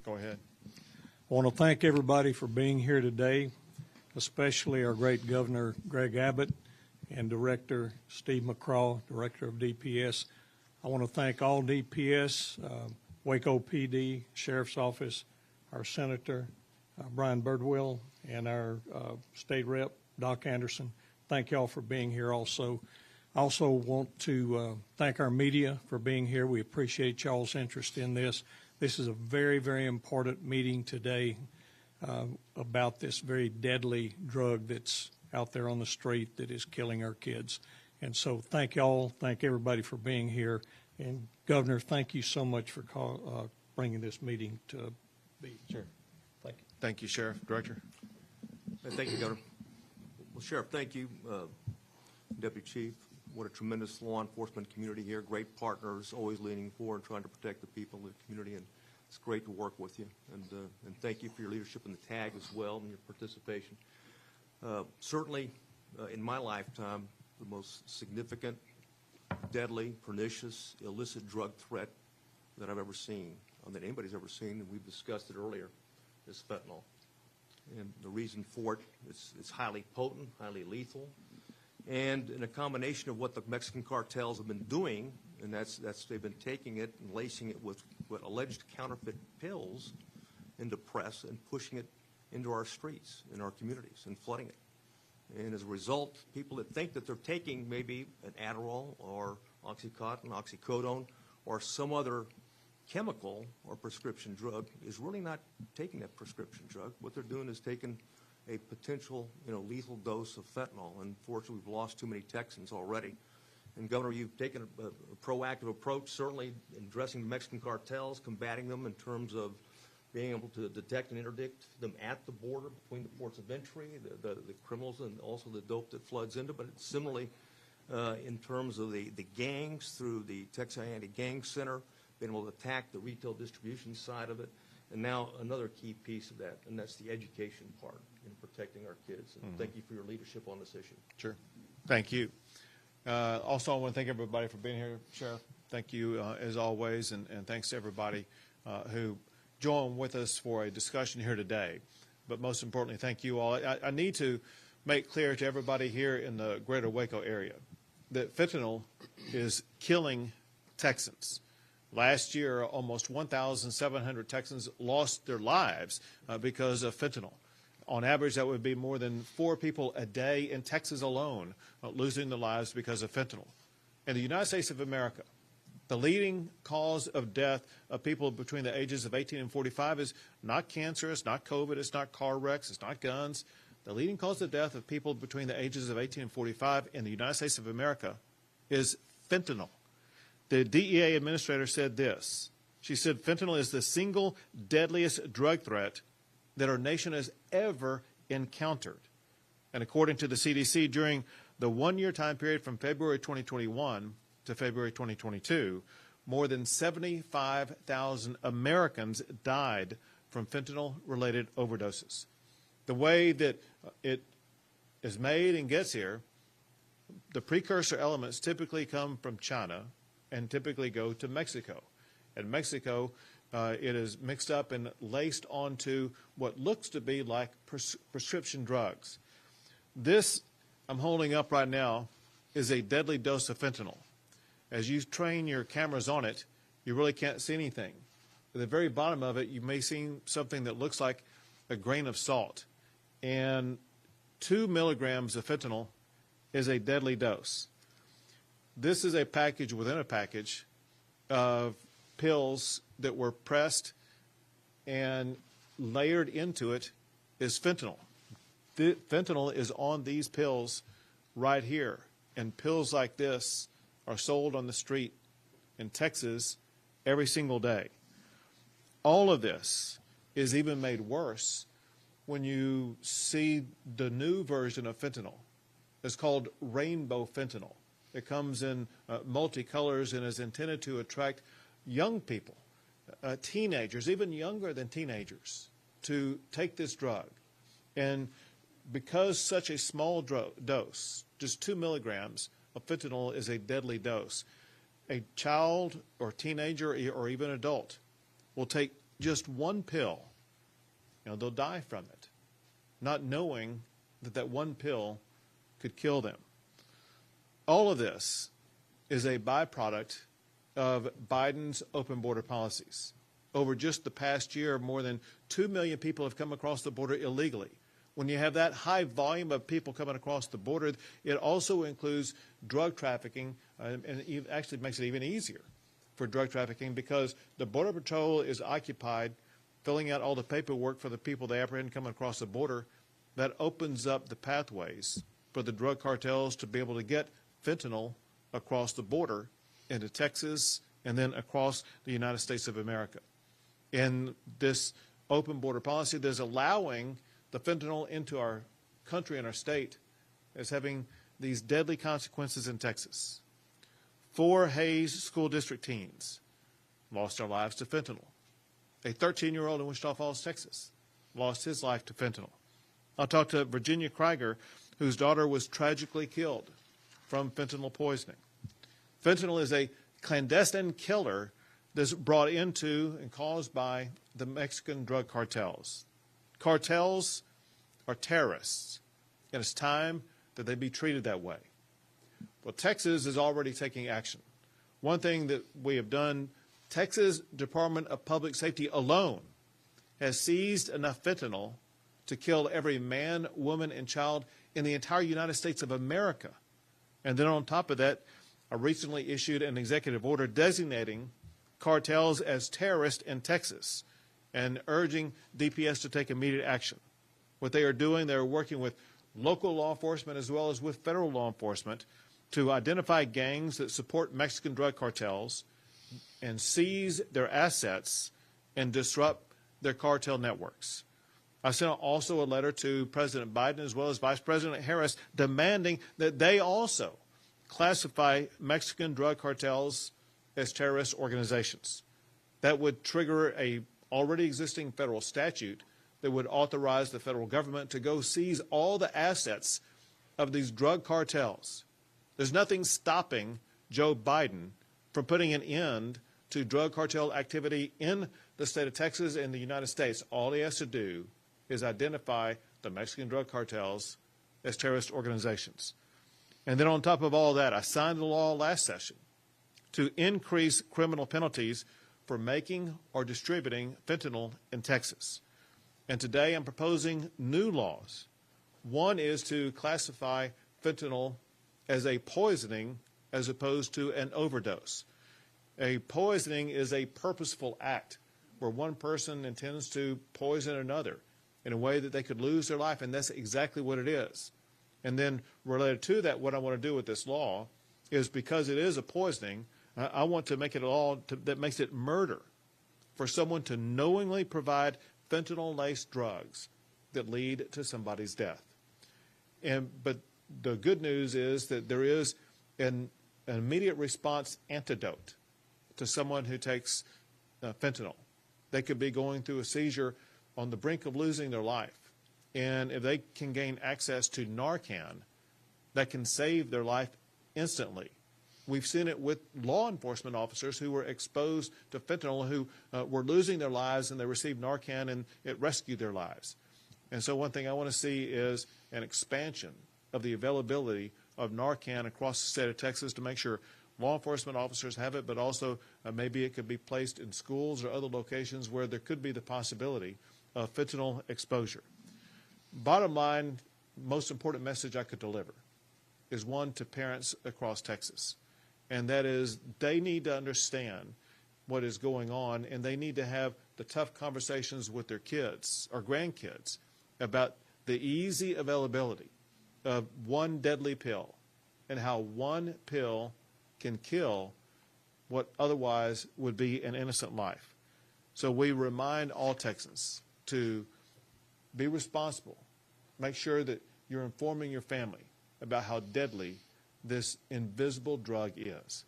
Go ahead. I want to thank everybody for being here today, especially our great Governor Greg Abbott and Director Steve McCraw, Director of DPS. I want to thank all DPS, Waco PD, Sheriff's Office, our Senator, Brian Birdwell, and our State Rep, Doc Anderson. Thank y'all for being here also. I also want to thank our media for being here. We appreciate y'all's interest in this. This is a very, very important meeting today about this very deadly drug that's out there on the street that is killing our kids. And so thank y'all, thank everybody for being here. And Governor, thank you so much for bringing this meeting to be. Sure. Thank you. Thank you, Sheriff. Director. Thank you, Governor. Well, Sheriff, thank you. Deputy Chief, what a tremendous law enforcement community here. Great partners, always leaning forward, trying to protect the people of the community, and it's great to work with you. And thank you for your leadership in the TAG as well and your participation. Certainly, in my lifetime, the most significant, deadly, pernicious, illicit drug threat that I've ever seen, or that anybody's ever seen, and we've discussed it earlier, is fentanyl. And the reason for it, it's highly potent, highly lethal, and in a combination of what the Mexican cartels have been doing, and that's they've been taking it and lacing it with what alleged counterfeit pills into press and pushing it into our streets, in our communities, and flooding it. And as a result, people that think that they're taking maybe an Adderall or Oxycontin, oxycodone, or some other chemical or prescription drug is really not taking that prescription drug. What they're doing is taking a potential, lethal dose of fentanyl. Unfortunately, we've lost too many Texans already. And Governor, you've taken a proactive approach, certainly in addressing the Mexican cartels, combating them in terms of being able to detect and interdict them at the border between the ports of entry, the criminals, and also the dope that floods into. But similarly, in terms of the gangs through the Texas Anti-Gang Center, being able to attack the retail distribution side of it. And now another key piece of that, and that's the education part in protecting our kids. And thank you for your leadership on this issue. Sure. Thank you. Also, I want to thank everybody for being here, Sheriff. Thank you, as always, and thanks to everybody who joined with us for a discussion here today. But most importantly, thank you all. I need to make clear to everybody here in the greater Waco area that fentanyl is killing Texans. Last year, almost 1,700 Texans lost their lives because of fentanyl. On average, that would be more than 4 people a day in Texas alone losing their lives because of fentanyl. In the United States of America, the leading cause of death of people between the ages of 18 and 45 is not cancer, it's not COVID, it's not car wrecks, it's not guns. The leading cause of death of people between the ages of 18 and 45 in the United States of America is fentanyl. The DEA administrator said this. She said fentanyl is the single deadliest drug threat that our nation has ever encountered. And according to the CDC, during the one-year time period from February 2021 to February 2022, more than 75,000 Americans died from fentanyl-related overdoses. The way that it is made and gets here, the precursor elements typically come from China and typically go to Mexico. In Mexico, it is mixed up and laced onto what looks to be like prescription drugs. This I'm holding up right now is a deadly dose of fentanyl. As you train your cameras on it, you really can't see anything. At the very bottom of it, you may see something that looks like a grain of salt. And 2 milligrams of fentanyl is a deadly dose. This is a package within a package of pills that were pressed and layered into it is fentanyl. The fentanyl is on these pills right here. And pills like this are sold on the street in Texas every single day. All of this is even made worse when you see the new version of fentanyl. It's called rainbow fentanyl. It comes in multicolors and is intended to attract young people, teenagers, even younger than teenagers, to take this drug. And because such a small dose, just 2 milligrams of fentanyl is a deadly dose, a child or teenager or even adult will take just one pill, they'll die from it, not knowing that that one pill could kill them. All of this is a byproduct of Biden's open border policies. Over just the past year, more than 2 million people have come across the border illegally. When you have that high volume of people coming across the border, it also includes drug trafficking, and it actually makes it even easier for drug trafficking because the Border Patrol is occupied filling out all the paperwork for the people they apprehend coming across the border. That opens up the pathways for the drug cartels to be able to get fentanyl across the border into Texas and then across the United States of America. In this open border policy, there's allowing the fentanyl into our country and our state as having these deadly consequences in Texas. 4 Hayes School District teens lost their lives to fentanyl. A 13-year-old in Wichita Falls, Texas, lost his life to fentanyl. I talked to Virginia Krieger, whose daughter was tragically killed from fentanyl poisoning. Fentanyl is a clandestine killer that's brought into and caused by the Mexican drug cartels. Cartels are terrorists, and it's time that they be treated that way. Well, Texas is already taking action. One thing that we have done, Texas Department of Public Safety alone has seized enough fentanyl to kill every man, woman, and child in the entire United States of America. And then on top of that, I recently issued an executive order designating cartels as terrorists in Texas and urging DPS to take immediate action. What they are doing, they're working with local law enforcement as well as with federal law enforcement to identify gangs that support Mexican drug cartels and seize their assets and disrupt their cartel networks. I sent also a letter to President Biden as well as Vice President Harris demanding that they also classify Mexican drug cartels as terrorist organizations. That would trigger a already existing federal statute that would authorize the federal government to go seize all the assets of these drug cartels. There's nothing stopping Joe Biden from putting an end to drug cartel activity in the state of Texas and the United States. All he has to do is identify the Mexican drug cartels as terrorist organizations. And then on top of all that, I signed a law last session to increase criminal penalties for making or distributing fentanyl in Texas. And today I'm proposing new laws. One is to classify fentanyl as a poisoning as opposed to an overdose. A poisoning is a purposeful act where one person intends to poison another in a way that they could lose their life, and that's exactly what it is. And then related to that, what I want to do with this law is because it is a poisoning, I want to make it a law that makes it murder for someone to knowingly provide fentanyl-laced drugs that lead to somebody's death. But the good news is that there is an immediate response antidote to someone who takes fentanyl. They could be going through a seizure on the brink of losing their life. And if they can gain access to Narcan, that can save their life instantly. We've seen it with law enforcement officers who were exposed to fentanyl who were losing their lives, and they received Narcan and it rescued their lives. And so one thing I want to see is an expansion of the availability of Narcan across the state of Texas to make sure law enforcement officers have it, but also maybe it could be placed in schools or other locations where there could be the possibility of fentanyl exposure. Bottom line, most important message I could deliver is one to parents across Texas, and that is they need to understand what is going on, and they need to have the tough conversations with their kids or grandkids about the easy availability of one deadly pill and how one pill can kill what otherwise would be an innocent life. So we remind all Texans to be responsible. Make sure that you're informing your family about how deadly this invisible drug is.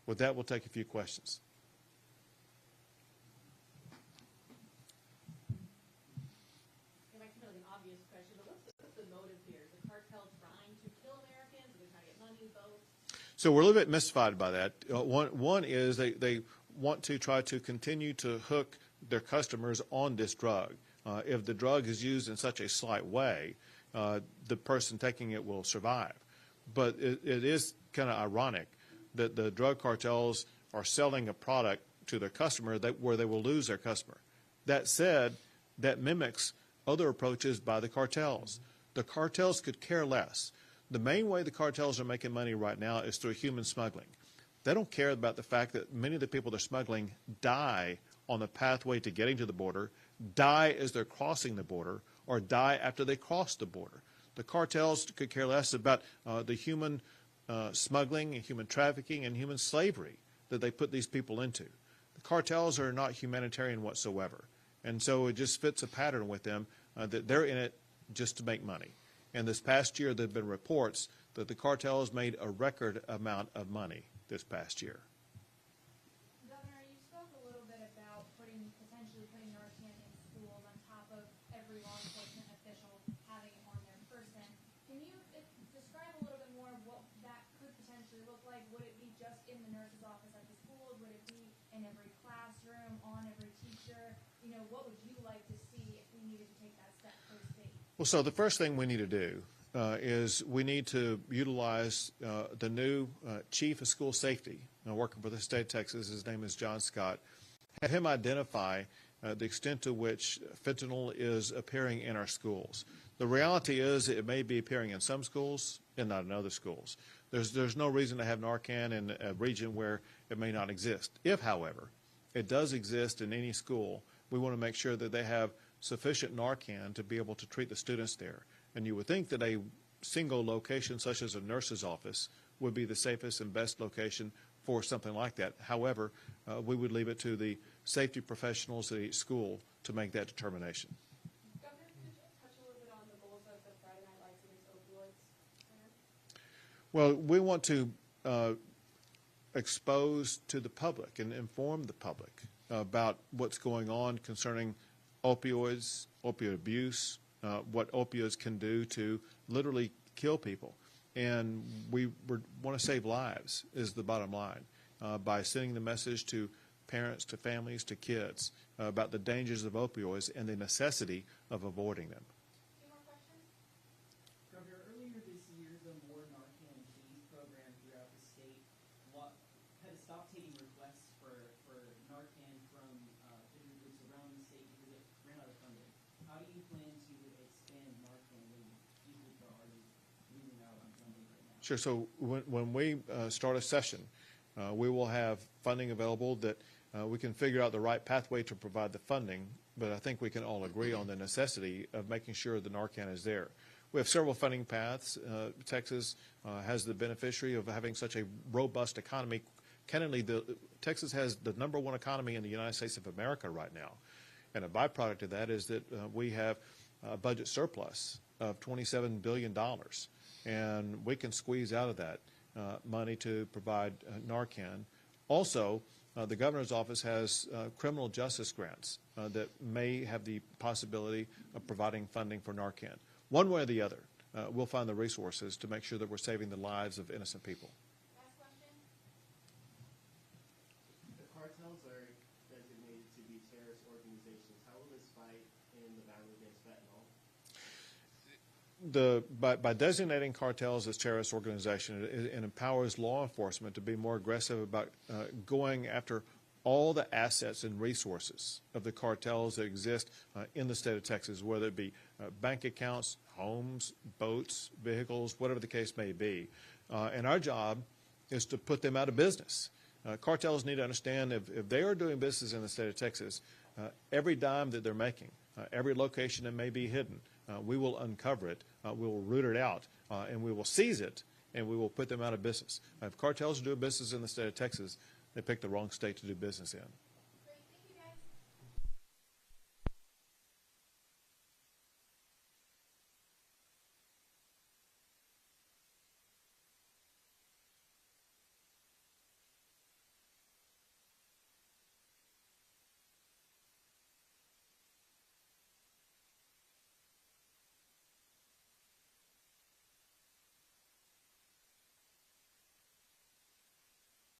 With that, we'll take a few questions. It might seem like an obvious question, but what's the motive here? Is the cartel trying to kill Americans? Are they trying to get money, votes? So we're a little bit mystified by that. One is they want to try to continue to hook their customers on this drug. If the drug is used in such a slight way, the person taking it will survive. But it is kind of ironic that the drug cartels are selling a product to their customer where they will lose their customer. That said, that mimics other approaches by the cartels. The cartels could care less. The main way the cartels are making money right now is through human smuggling. They don't care about the fact that many of the people they're smuggling die on the pathway to getting to the border, die as they're crossing the border, or die after they cross the border. The cartels could care less about the human smuggling and human trafficking and human slavery that they put these people into. The cartels are not humanitarian whatsoever. And so it just fits a pattern with them that they're in it just to make money. And this past year, there have been reports that the cartels made a record amount of money this past year. Governor, you spoke a little bit about potentially putting Narcan in schools on top of every law enforcement official having it on their person. Can you describe a little bit more what that could potentially look like? Would it be just in the nurse's office at the school? Would it be in every classroom, on every teacher? What would you like to see if we needed to take that step for the state? Well, so the first thing we need to do is we need to utilize the new chief of school safety working for the state of Texas. His name is John Scott. Have him identify the extent to which fentanyl is appearing in our schools. The reality is it may be appearing in some schools and not in other schools. There's no reason to have Narcan in a region where it may not exist. If, however, it does exist in any school, we want to make sure that they have sufficient Narcan to be able to treat the students there. And you would think that a single location such as a nurse's office would be the safest and best location for something like that. However, we would leave it to the safety professionals at each school to make that determination. Governor, could you touch a little bit on the goals of the Friday Night Lights Against Opioids plan? Well, we want to expose to the public and inform the public about what's going on concerning opioids, opioid abuse, what opioids can do to literally kill people. And we want to save lives is the bottom line by sending the message to parents, to families, to kids about the dangers of opioids and the necessity of avoiding them. Any more questions? Governor, earlier this year, the More Narcan Please program throughout the state had to stop taking requests for Narcan from different groups around the state because it ran out of funding. How do you plan to expand Narcan when these groups are already losing out on funding right now? Sure. So when we start a session, we will have funding available that we can figure out the right pathway to provide the funding, but I think we can all agree on the necessity of making sure the Narcan is there. We have several funding paths. Texas has the beneficiary of having such a robust economy. Candidly, Texas has the #1 economy in the United States of America right now. And a byproduct of that is that we have a budget surplus of $27 billion. And we can squeeze out of that money to provide Narcan. Also, the governor's office has criminal justice grants that may have the possibility of providing funding for Narcan. One way or the other, we'll find the resources to make sure that we're saving the lives of innocent people. Last question? The cartels are designated to be terrorist organizations. How will this fight in the battle against fentanyl? By designating cartels as terrorist organizations, it empowers law enforcement to be more aggressive about going after all the assets and resources of the cartels that exist in the state of Texas, whether it be bank accounts, homes, boats, vehicles, whatever the case may be. And our job is to put them out of business. Cartels need to understand if they are doing business in the state of Texas, every dime that they're making, every location that may be hidden, we will uncover it, we will root it out, and we will seize it, and we will put them out of business. If cartels are doing business in the state of Texas, they picked the wrong state to do business in.